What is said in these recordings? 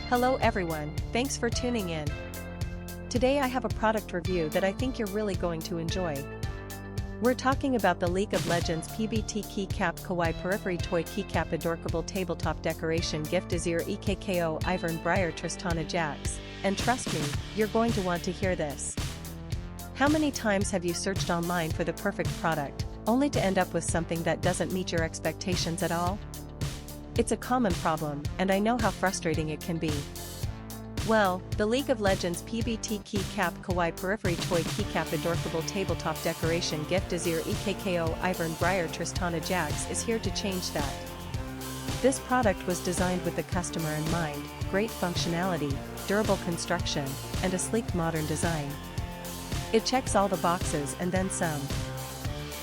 Hello everyone, thanks for tuning in. Today I have a product review that I think you're really going to enjoy. We're talking about the League of Legends PBT Keycap Kawaii Periphery Toy Keycap Adorkable Tabletop Decoration Gift Azir EKKO Ivern Briar Tristana Jax, and trust me, you're going to want to hear this. How many times have you searched online for the perfect product, only to end up with something that doesn't meet your expectations at all? It's a common problem, and I know how frustrating it can be. Well, the League of Legends PBT Keycap Kawaii Periphery Toy Keycap Adorkable Tabletop Decoration Gift Azir EKKO Ivern Briar Tristana Jax is here to change that. This product was designed with the customer in mind, great functionality, durable construction, and a sleek modern design. It checks all the boxes and then some.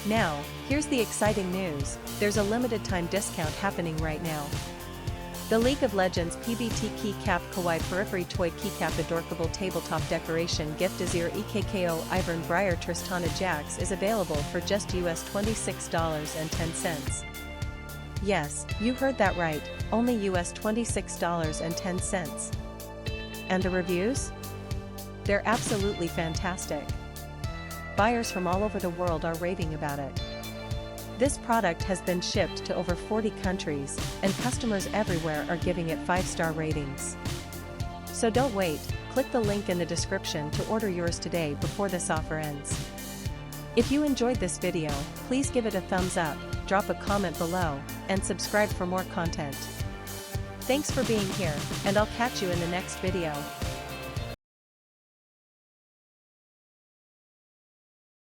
Now, here's the exciting news, there's a limited time discount happening right now. The League of Legends PBT Keycap Kawaii Periphery Toy Keycap Adorkable Tabletop Decoration Gift Azir EKKO Ivern Briar Tristana Jax is available for just US $26.10. Yes, you heard that right, only US $26.10. And the reviews? They're absolutely fantastic. Buyers from all over the world are raving about it. This product has been shipped to over 40 countries, and customers everywhere are giving it 5-star ratings. So don't wait, click the link in the description to order yours today before this offer ends. If you enjoyed this video, please give it a thumbs up, drop a comment below, and subscribe for more content. Thanks for being here, and I'll catch you in the next video.